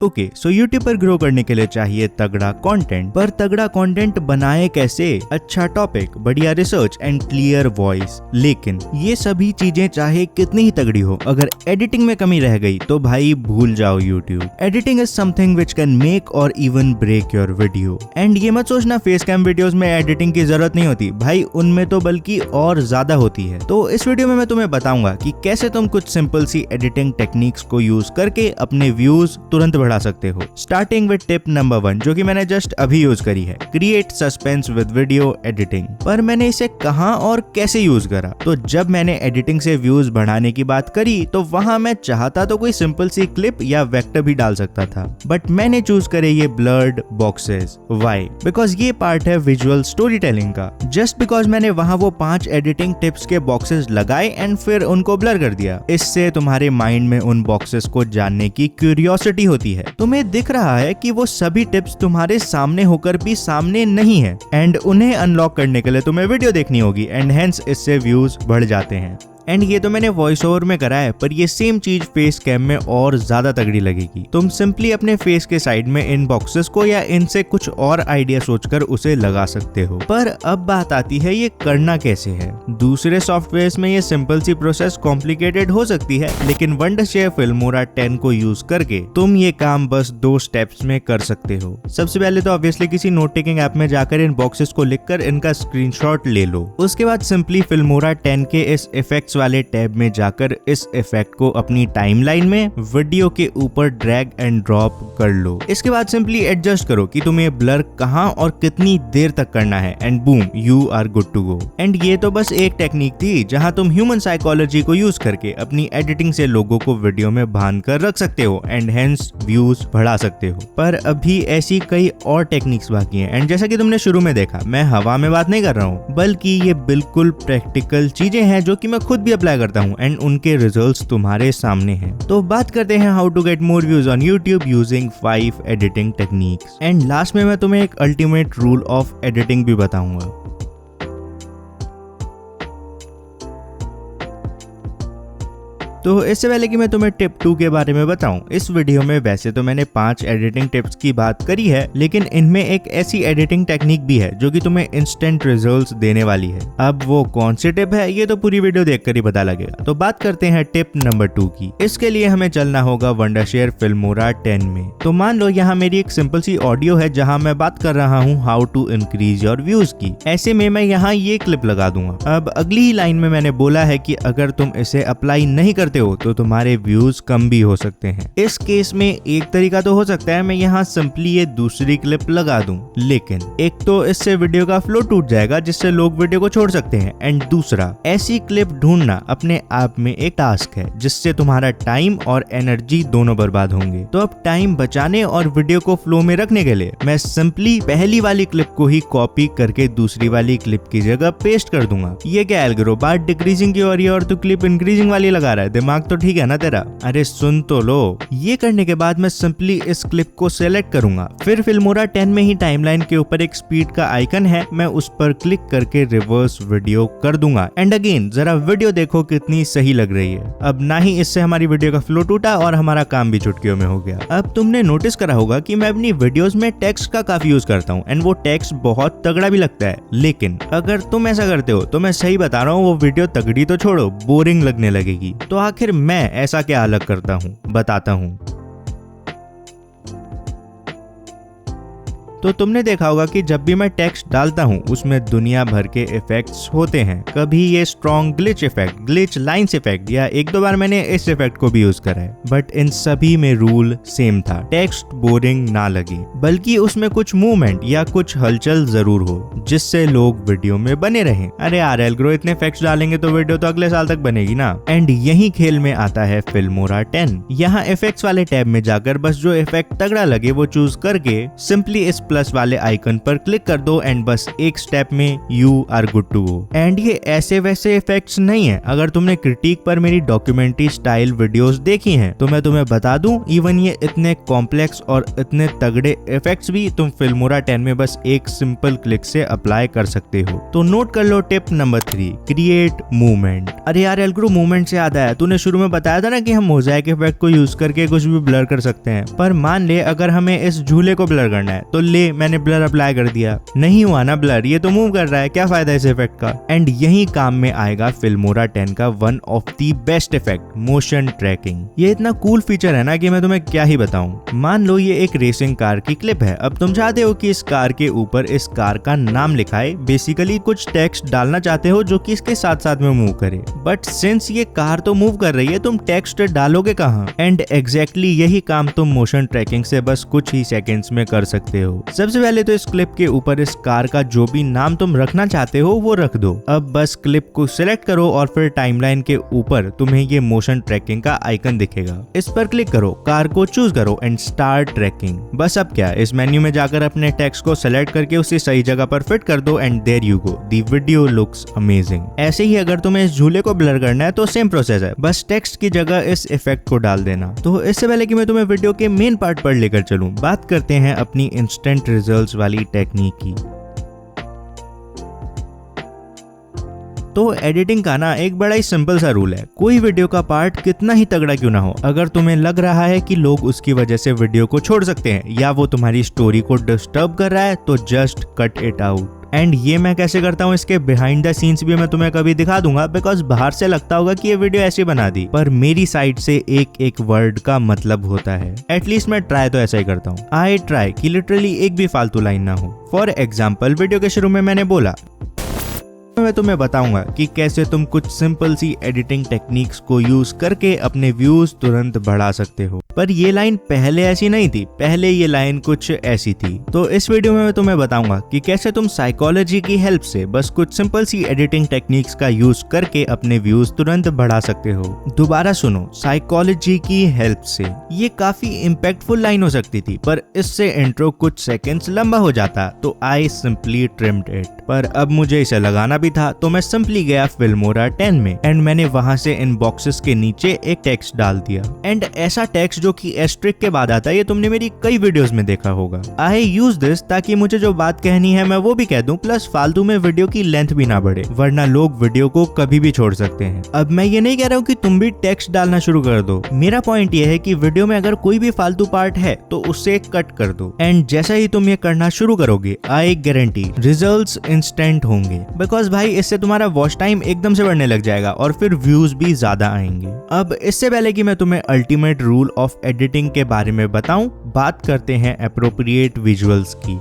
Okay, so YouTube पर grow करने के लिए चाहिए तगड़ा कंटेंट, पर तगड़ा कंटेंट बनाए कैसे? अच्छा टॉपिक, बढ़िया रिसर्च एंड क्लियर वॉइस। लेकिन ये सभी चीजें चाहे कितनी ही तगड़ी हो, अगर एडिटिंग में कमी रह गई तो भाई भूल जाओ YouTube. Editing is something which can make or even break your video. And ये मत सोचना फेस कैम वीडियोस में एडिटिंग की जरूरत नहीं होती, भाई उनमें तो बल्कि और ज्यादा होती है। तो इस वीडियो में मैं तुम्हें बताऊंगा कि कैसे तुम कुछ सिंपल सी एडिटिंग टेक्निक्स को यूज करके अपने व्यूज तुरंत बढ़ा सकते हो। स्टार्टिंग विद टिप नंबर 1, जो कि मैंने जस्ट अभी यूज करी है, create suspense with video editing. पर मैंने इसे कहां और कैसे यूज करा? तो जब मैंने एडिटिंग से व्यूज बढ़ाने की बात करी तो वहां मैं चाहता तो कोई सिंपल सी क्लिप या वेक्टर भी डाल सकता था, बट मैंने चूज करे ये ब्लर्ड बॉक्सेस। व्हाई? बिकॉज ये पार्ट है विजुअल स्टोरी टेलिंग का। जस्ट बिकॉज मैंने वहां वो 5 एडिटिंग टिप्स के बॉक्सेस लगाए एंड फिर उनको ब्लर कर दिया। इससे तुम्हारे माइंड में उन बॉक्सेस को जानने की क्यूरियोसिटी होती है। तुम्हें दिख रहा है कि वो सभी टिप्स तुम्हारे सामने होकर भी सामने नहीं है, एंड उन्हें अनलॉक करने के लिए तुम्हें वीडियो देखनी होगी, एंड हेंस इससे व्यूज बढ़ जाते हैं। एंड ये तो मैंने वॉइस ओवर में करा है, पर ये सेम चीज फेस कैम में और ज्यादा तगड़ी लगेगी। तुम सिंपली अपने फेस के साइड में इन बॉक्सेस को या इनसे कुछ और आइडिया सोचकर उसे लगा सकते हो। पर अब बात आती है ये करना कैसे है। दूसरे सॉफ्टवेयर में ये सिंपल सी प्रोसेस कॉम्प्लिकेटेड हो सकती है, लेकिन वंडरशेयर फिल्मोरा 10 को यूज करके तुम ये काम बस 2 स्टेप्स में कर सकते हो। सबसे पहले तो ऑब्वियसली किसी नोट टेकिंग ऐप में जाकर इन बॉक्सेस को लिखकर इनका स्क्रीनशॉट ले लो। उसके बाद सिंपली फिल्मोरा 10 के इस इफेक्ट्स वाले टैब में जाकर इस इफेक्ट को अपनी टाइमलाइन में वीडियो के ऊपर ड्रैग एंड ड्रॉप कर लो। इसके बाद सिंपली एडजस्ट करो कि तुम्हें ब्लर कहां और कितनी देर तक करना है, and boom, you are good to go. And ये तो बस एक टेक्निक थी जहां तुम ह्यूमन साइकोलॉजी को यूज करके अपनी एडिटिंग से लोगों को वीडियो में बांध कर रख सकते हो एंड हेंस व्यूज बढ़ा सकते हो। पर अभी ऐसी कई और टेक्निक्स बाकी हैं, एंड जैसा कि तुमने शुरू में देखा, मैं हवा में बात नहीं कर रहा हूँ, बल्कि ये बिल्कुल प्रैक्टिकल चीजें हैं जो कि मैं खुद भी अप्लाई करता हूँ, एंड उनके रिजल्ट्स तुम्हारे सामने हैं। तो बात करते हैं how to get more views on YouTube using 5 editing techniques. And last में मैं तुम्हें एक अल्टीमेट रूल ऑफ एडिटिंग भी बताऊंगा। तो इससे पहले कि मैं तुम्हें टिप 2 के बारे में बताऊं, इस वीडियो में वैसे तो मैंने 5 एडिटिंग टिप्स की बात करी है, लेकिन इनमें एक ऐसी एडिटिंग टेक्निक भी है जो कि तुम्हें इंस्टेंट रिजल्ट्स देने वाली है। अब वो कौन सी टिप है ये तो पूरी वीडियो देखकर ही पता लगेगा। तो बात करते हैं टिप नंबर 2 की। इसके लिए हमें चलना होगा वंडरशेयर फिल्मोरा 10 में। तो मान लो यहाँ मेरी एक सिंपल सी ऑडियो है जहाँ मैं बात कर रहा हूँ how to increase your views की। ऐसे में मैं यहाँ ये क्लिप लगा दूंगा। अब अगली ही लाइन में मैंने बोला है कि अगर तुम इसे अप्लाई नहीं करते हो तो तुम्हारे व्यूज कम भी हो सकते हैं। इस केस में एक तरीका तो हो सकता है मैं यहाँ सिंपली ये दूसरी क्लिप लगा दूं, लेकिन एक तो इससे वीडियो का फ्लो टूट जाएगा जिससे लोग वीडियो को छोड़ सकते हैं, एंड दूसरा ऐसी क्लिप ढूंढना अपने आप में एक टास्क है जिससे तुम्हारा टाइम और एनर्जी दोनों बर्बाद होंगे। तो अब टाइम बचाने और वीडियो को फ्लो में रखने के लिए मैं सिंपली पहली वाली क्लिप को ही कॉपी करके दूसरी वाली क्लिप की जगह पेस्ट कर दूंगा। ये क्या एल्गोरिथम, बात डिक्रीजिंग की हो रही है और तू क्लिप इंक्रीजिंग वाली लगा रहा है, दिमाग तो ठीक है ना तेरा? अरे सुन तो लो। ये करने के बाद मैं सिंपली इस क्लिप को सेलेक्ट करूंगा, फिर फिल्मोरा 10 में ही टाइमलाइन के ऊपर एक स्पीड का आइकन है, मैं उस पर क्लिक करके रिवर्स वीडियो कर दूंगा। एंड अगेन जरा वीडियो देखो कितनी सही लग रही है। अब ना ही इससे हमारी वीडियो का फ्लो टूटा और हमारा काम भी चुटकियों में हो गया। अब तुमने नोटिस करा होगा कि मैं अपनी वीडियोस में टेक्स्ट का काफी यूज करता हूँ, एंड वो टेक्स्ट बहुत तगड़ा भी लगता है। लेकिन अगर तुम ऐसा करते हो तो मैं सही बता रहा हूँ, वो वीडियो तगड़ी तो छोड़ो, बोरिंग लगने लगेगी। तो आखिर मैं ऐसा क्या अलग करता हूँ, बताता हूँ। तो तुमने देखा होगा कि जब भी मैं टेक्स्ट डालता हूँ उसमें दुनिया भर के इफेक्ट्स होते हैं। कभी ये strong glitch effect, glitch lines effect, या एक दो बार मैंने इस इफेक्ट को भी यूज करा है, बट इन सभी में रूल सेम था, टेक्स्ट बोरिंग ना लगे, बल्कि उसमें कुछ मूवमेंट या कुछ हलचल जरूर हो जिससे लोग वीडियो में बने रहें। अरे यार एल्ग्रो इतने इफेक्ट्स डालेंगे तो वीडियो तो अगले साल तक बनेगी ना। एंड यही खेल में आता है फिल्मोरा 10। यहाँ इफेक्ट्स वाले टैब में जाकर बस जो इफेक्ट तगड़ा लगे वो चूज करके सिंपली इस प्लस वाले आइकन पर क्लिक कर दो एंड बस एक स्टेप में you are good to go. And ये ऐसे वैसे इफेक्ट्स नहीं है। अगर तुमने क्रिटिक पर मेरी डॉक्यूमेंट्री स्टाइल वीडियोस देखी हैं तो मैं तुम्हें बता दूं, इवन ये इतने कॉम्प्लेक्स और इतने तगड़े इफेक्ट्स भी तुम फिल्मोरा 10 में बस एक सिंपल क्लिक से अप्लाई कर सकते हो। तो नोट कर लो टिप नंबर 3, क्रिएट मूवमेंट। अरे यार एल्ग्रो, मूवमेंट से याद आया, तूने शुरू में बताया था ना कि हम मोज़ाइक इफेक्ट को यूज करके कुछ भी ब्लर कर सकते हैं। पर मान ले अगर हमें इस झूले को ब्लर करना है तो ले मैंने ब्लर अप्लाई कर दिया, नहीं हुआ ना ब्लर, ये तो मूव कर रहा है, क्या फायदा इस इफेक्ट का। एंड यही काम में आएगा फिल्मोरा 10 का one of the best effect, motion tracking. ये इतना कूल फीचर है ना कि मैं तुम्हें क्या ही बताऊं। मान लो ये एक रेसिंग कार की क्लिप है। अब तुम चाहते हो कि इस कार के ऊपर इस कार का नाम लिखा है, बेसिकली कुछ टेक्स्ट डालना चाहते हो जो कि इसके साथ साथ में मूव करे। बट सिंस ये कार तो मूव कर रही है, तुम टेक्स्ट डालोगे कहाँ? एंड एग्जैक्टली यही काम तुम मोशन ट्रैकिंग से बस कुछ ही सेकेंड्स में कर सकते हो। सबसे पहले तो इस क्लिप के ऊपर इस कार का जो भी नाम तुम रखना चाहते हो वो रख दो। अब बस क्लिप को सिलेक्ट करो और फिर टाइमलाइन के ऊपर तुम्हें ये मोशन ट्रैकिंग का आइकन दिखेगा, इस पर क्लिक करो, कार को चूज करो एंड स्टार्ट ट्रैकिंग। बस अब क्या, इस मेन्यू में जाकर अपने टेक्स्ट को सिलेक्ट करके उसे सही जगह पर फिट कर दो and there you go, the video looks amazing. ऐसे ही अगर तुम्हें इस झूले को ब्लर करना है तो सेम प्रोसेस है, बस टेक्स्ट की जगह इस इफेक्ट को डाल देना। तो इससे पहले कि मैं तुम्हें वीडियो के मेन पार्ट पर लेकर चलूं, बात करते हैं अपनी इंस्टेंट रिजल्ट्स वाली टेक्निक की। तो एडिटिंग का ना एक बड़ा ही सिंपल सा रूल है, कोई वीडियो का पार्ट कितना ही तगड़ा क्यों ना हो, अगर तुम्हें लग रहा है कि लोग उसकी वजह से वीडियो को छोड़ सकते हैं या वो तुम्हारी स्टोरी को डिस्टर्ब कर रहा है, तो just cut it out. And ये मैं कैसे करता हूँ, इसके बिहाइंड द सीन्स भी मैं तुम्हें कभी दिखा दूंगा, बिकॉज बाहर से लगता होगा कि ये वीडियो ऐसे बना दी, पर मेरी साइड से एक एक वर्ड का मतलब होता है। एटलीस्ट मैं ट्राई तो ऐसा ही करता हूँ। आई ट्राई कि लिटरली एक भी फालतू लाइन ना हो। फॉर एग्जाम्पल, वीडियो के शुरू में मैंने बोला, मैं तुम्हें बताऊंगा कि कैसे तुम कुछ सिंपल सी एडिटिंग टेक्निक्स को यूज करके अपने व्यूज तुरंत बढ़ा सकते हो। पर ये लाइन पहले ऐसी नहीं थी, पहले ये लाइन कुछ ऐसी थी। तो इस वीडियो में मैं तुम्हें बताऊंगा कि कैसे तुम साइकोलॉजी की हेल्प से बस कुछ सिंपल सी एडिटिंग टेक्निक्स का यूज करके अपने व्यूज तुरंत बढ़ा सकते हो। दोबारा सुनो, साइकोलॉजी की हेल्प से। ये काफी इम्पैक्टफुल लाइन हो सकती थी, पर इससे इंट्रो कुछ सेकेंड्स लंबा हो जाता, तो आई सिंपली ट्रिम्ड इट। पर अब मुझे इसे लगाना भी था, तो मैं सिंपली गया फिल्मोरा 10 में एंड मैंने वहां से इन बॉक्सेस के नीचे एक टेक्स्ट डाल दिया। एंड ऐसा टेक्स्ट जो कि एस्ट्रिक के बाद आता है, ये तुमने मेरी कई वीडियोस में देखा होगा। आई यूज दिस ताकि मुझे जो बात कहनी है मैं वो भी कह दूं, प्लस फालतू में वीडियो की लेंथ भी ना बढ़े, वरना लोग वीडियो को कभी भी छोड़ सकते हैं। अब मैं ये नहीं कह रहा हूँ कि तुम भी टेक्स्ट डालना शुरू कर दो, मेरा पॉइंट ये है कि वीडियो में अगर कोई भी फालतू पार्ट है तो उसे कट कर दो। एंड जैसा ही तुम ये करना शुरू करोगे, आई गारंटी रिजल्ट्स इंस्टेंट होंगे, बिकॉज भाई इससे तुम्हारा वॉच टाइम एकदम से बढ़ने लग जाएगा और फिर व्यूज भी ज्यादा आएंगे। अब इससे पहले कि मैं तुम्हें अल्टीमेट रूल ऑफ एडिटिंग के बारे में बताऊं, बात करते हैं एप्रोप्रिएट विजुअल्स की।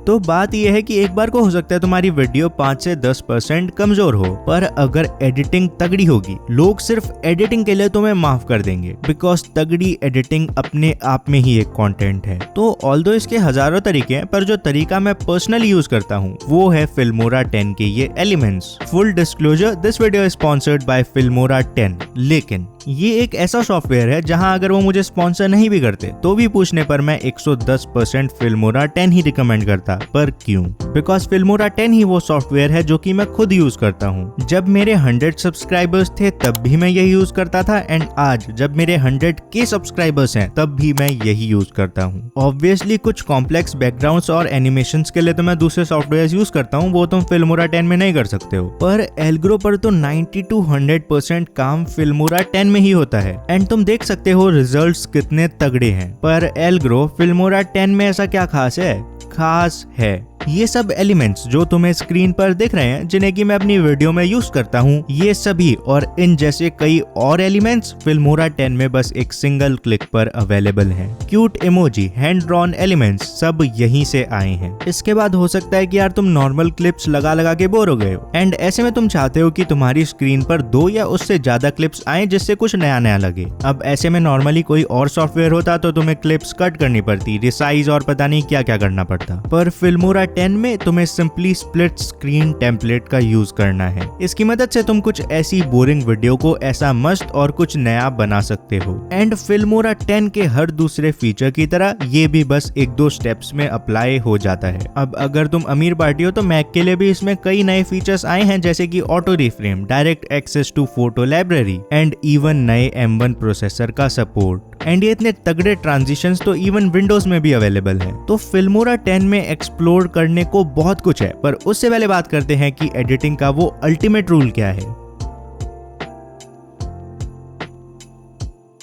तो बात यह है कि एक बार को हो सकता है तुम्हारी वीडियो 5 से 10% कमजोर हो, पर अगर एडिटिंग तगड़ी होगी, लोग सिर्फ एडिटिंग के लिए तुम्हें माफ कर देंगे, बिकॉज तगड़ी एडिटिंग अपने आप में ही एक कंटेंट है। तो ऑल्दो इसके हजारों तरीके हैं, पर जो तरीका मैं पर्सनली यूज करता हूँ वो है फिल्मोरा 10 के ये elements. Full disclosure, this video is sponsored by Filmora 10, लेकिन ये एक ऐसा सॉफ्टवेयर है जहां अगर वो मुझे स्पॉन्सर नहीं भी करते तो भी पूछने पर मैं 110% फिल्मोरा 10 ही रिकमेंड करता। पर क्यों? बिकॉज फिल्मोरा 10 ही वो सॉफ्टवेयर है जो कि मैं खुद यूज करता हूँ। जब मेरे 100 सब्सक्राइबर्स थे तब भी मैं यही यूज करता था, एंड आज जब मेरे 100K सब्सक्राइबर्स हैं तब भी मैं यही यूज करता हूँ। ऑब्वियसली कुछ कॉम्प्लेक्स बैकग्राउंड्स और एनिमेशंस के लिए तो मैं दूसरे सॉफ्टवेयर यूज करता हूँ, वो तुम फिल्मोरा 10 में नहीं कर सकते हो। पर एल्ग्रो पर तो 90 to 100% काम फिल्मोरा 10 ही होता है, एंड तुम देख सकते हो रिजल्ट्स कितने तगड़े हैं। पर एल्ग्रो फिल्मोरा 10 में ऐसा क्या खास है? खास है ये सब एलिमेंट्स जो तुम्हें स्क्रीन पर दिख रहे हैं, जिन्हें कि मैं अपनी वीडियो में यूज करता हूँ, ये सभी और इन जैसे कई और एलिमेंट्स फिल्मोरा 10 में बस एक सिंगल क्लिक पर अवेलेबल हैं। Cute emoji, hand drawn elements सब यहीं से आए हैं। इसके बाद हो सकता है कि यार तुम नॉर्मल क्लिप्स लगा लगा के बोर हो गए हो, एंड ऐसे में तुम चाहते हो कि तुम्हारी स्क्रीन पर 2 या उससे ज्यादा क्लिप्स आए जिससे कुछ नया नया लगे। अब ऐसे में नॉर्मली कोई और सॉफ्टवेयर होता तो तुम्हें क्लिप्स कट करनी पड़ती, रिसाइज और पता नहीं क्या क्या करना पड़ता, पर फिल्मोरा 10 में तुम्हें सिंपली स्प्लिट स्क्रीन टेम्पलेट का यूज करना है। इसकी मदद से तुम कुछ ऐसी बोरिंग वीडियो को ऐसा मस्त और कुछ नया बना सकते हो। एंड फिल्मोरा 10 के हर दूसरे फीचर की तरह ये भी बस 1-2 स्टेप्स में अप्लाई हो जाता है। अब अगर तुम अमीर पार्टी हो तो मैक के लिए भी इसमें कई नए फीचर्स आए हैं, जैसे कि auto reframe, direct access to photo library and even नए M1 प्रोसेसर का सपोर्ट। एंड ये इतने तगड़े ट्रांजिशंस तो इवन विंडोज में भी अवेलेबल है। तो फिल्मोरा 10 में एक्सप्लोर करने को बहुत कुछ है, पर उससे पहले बात करते हैं कि एडिटिंग का वो अल्टीमेट रूल क्या है।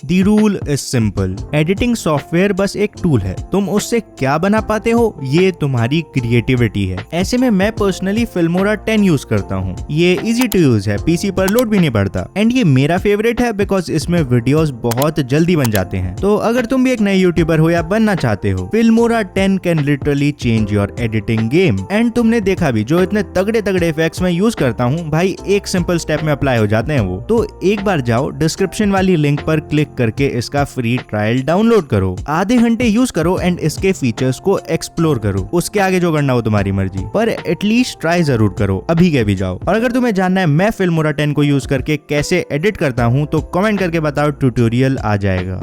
The rule is simple. Editing software बस एक टूल है, तुम उससे क्या बना पाते हो ये तुम्हारी क्रिएटिविटी है। ऐसे में मैं पर्सनली फिल्मोरा 10 यूज करता हूँ। ये इजी टू यूज है, पीसी पर लोड भी नहीं पड़ता एंड ये मेरा फेवरेट है बिकॉज इसमें वीडियोस बहुत जल्दी बन जाते हैं। तो अगर तुम भी एक नए यूट्यूबर हो या बनना चाहते हो, Filmora 10 can literally change your editing game. And तुमने देखा भी, जो इतने तगड़े तगड़े इफेक्ट्स मैं यूज करता हूँ भाई, एक सिंपल स्टेप में अप्लाई हो जाते हैं वो। तो एक बार जाओ डिस्क्रिप्शन वाली लिंक पर क्लिक करके इसका फ्री ट्रायल डाउनलोड करो, आधे घंटे यूज करो एंड इसके फीचर्स को एक्सप्लोर करो। उसके आगे जो करना हो तुम्हारी मर्जी, पर एटलीस्ट ट्राई जरूर करो, अभी के भी जाओ। और अगर तुम्हें जानना है मैं फिल्मोरा 10 को यूज करके कैसे एडिट करता हूँ तो कमेंट करके बताओ, ट्यूटोरियल आ जाएगा।